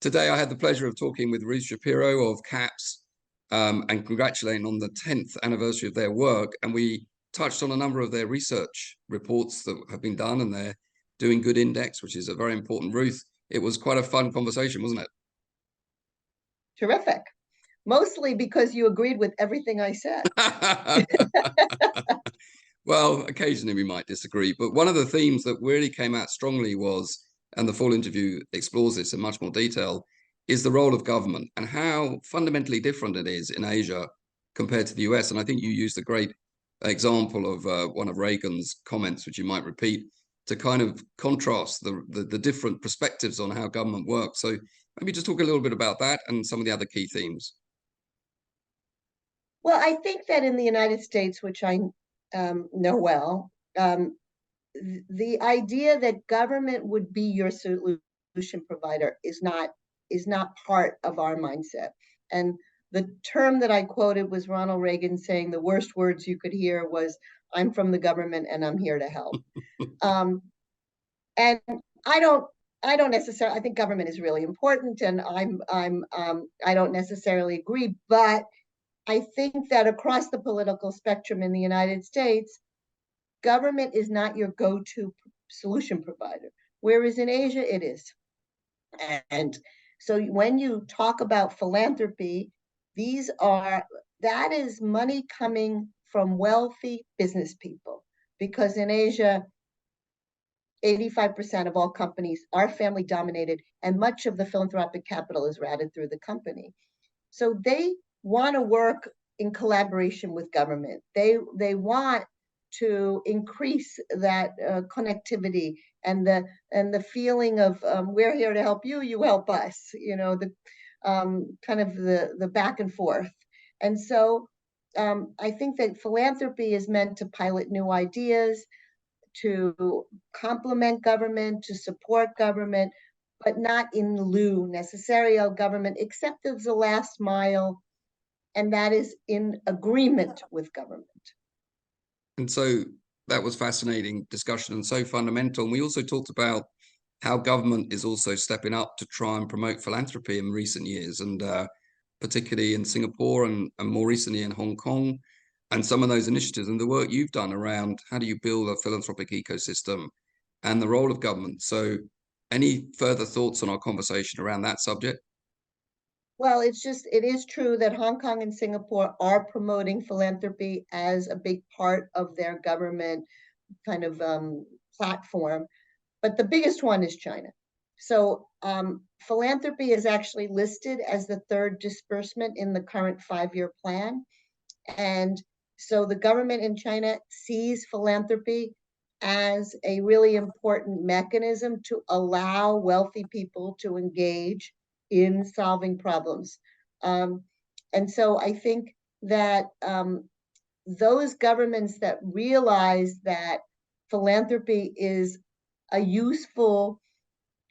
Today, I had the pleasure of talking with Ruth Shapiro of CAPS and congratulating on the 10th anniversary of their work. And we touched on a number of their research reports that have been done, and their Doing Good Index, which is a very important. Ruth, it was quite a fun conversation, wasn't it? Terrific. Mostly because you agreed with everything I said. Well, occasionally we might disagree, but one of the themes that really came out strongly was, and the full interview explores this in much more detail, is the role of government and how fundamentally different it is in Asia compared to the US. And I think you used a great example of one of Reagan's comments, which you might repeat, to kind of contrast the different perspectives on how government works. So maybe just talk a little bit about that and some of the other key themes. Well, I think that in the United States, which I know well, the idea that government would be your solution provider is not part of our mindset. And the term that I quoted was Ronald Reagan saying the worst words you could hear was, "I'm from the government and I'm here to help." And I don't necessarily. I think government is really important, and I don't necessarily agree, but I think that across the political spectrum in the United States, government is not your go-to solution provider, whereas in Asia it is. And so when you talk about philanthropy, that is money coming from wealthy business people, because in Asia, 85% of all companies are family dominated, and much of the philanthropic capital is routed through the company. So they want to work in collaboration with government. They want to increase that connectivity and the feeling of we're here to help you, you help us. The kind of the back and forth. And so I think that philanthropy is meant to pilot new ideas, to complement government, to support government, but not in lieu necessarily of government, except as the last mile, and that is in agreement with government. And so that was fascinating discussion and so fundamental. And we also talked about how government is also stepping up to try and promote philanthropy in recent years, and particularly in Singapore and more recently in Hong Kong, and some of those initiatives and the work you've done around how do you build a philanthropic ecosystem and the role of government. So any further thoughts on our conversation around that subject? Well, it is true that Hong Kong and Singapore are promoting philanthropy as a big part of their government kind of platform, but the biggest one is China. So philanthropy is actually listed as the third disbursement in the current 5-year plan. And so the government in China sees philanthropy as a really important mechanism to allow wealthy people to engage in solving problems. And so I think that those governments that realize that philanthropy is a useful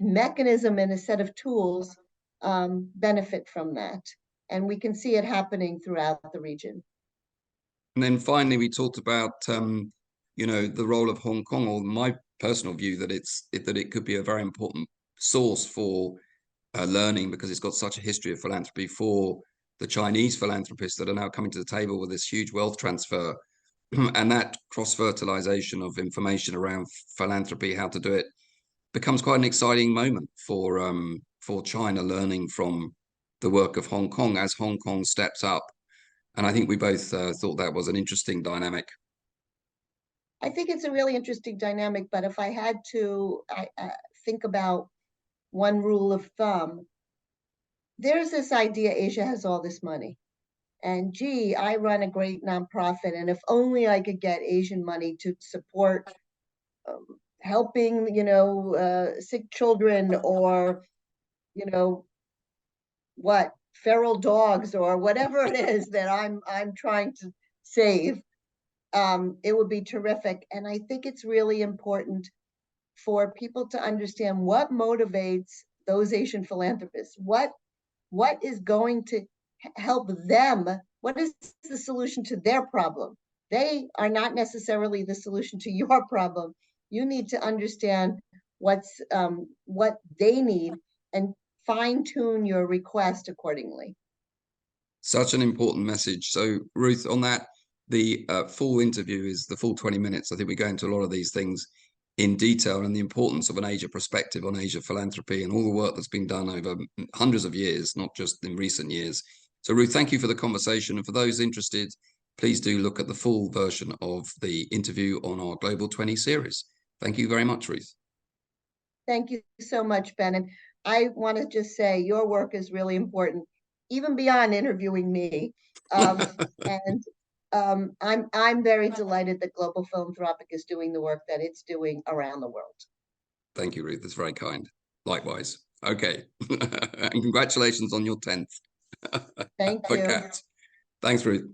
mechanism and a set of tools benefit from that. And we can see it happening throughout the region. And then finally, we talked about, the role of Hong Kong, or my personal view that it could be a very important source for learning, because it's got such a history of philanthropy for the Chinese philanthropists that are now coming to the table with this huge wealth transfer. And that cross-fertilization of information around philanthropy, how to do it, becomes quite an exciting moment for China learning from the work of Hong Kong as Hong Kong steps up. And I think we both thought that was an interesting dynamic. I think it's a really interesting dynamic, but if I had to think about one rule of thumb, there's this idea Asia has all this money. And gee, I run a great nonprofit, and if only I could get Asian money to support helping, sick children, or, feral dogs, or whatever it is that I'm trying to save, it would be terrific. And I think it's really important for people to understand what motivates those Asian philanthropists. What is going to help them? What is the solution to their problem? They are not necessarily the solution to your problem. You need to understand what they need and fine tune your request accordingly. Such an important message. So, Ruth, on that, the full interview is the full 20 minutes. I think we go into a lot of these things in detail and the importance of an Asia perspective on Asia philanthropy and all the work that's been done over hundreds of years, not just in recent years. So, Ruth, thank you for the conversation. And for those interested, please do look at the full version of the interview on our Global 20 series. Thank you very much, Ruth. Thank you so much, Ben. And I want to just say your work is really important, even beyond interviewing me. And I'm very delighted that Global Philanthropic is doing the work that it's doing around the world. Thank you, Ruth. That's very kind. Likewise. Okay. And congratulations on your 10th. Thank you. Thanks, Ruth.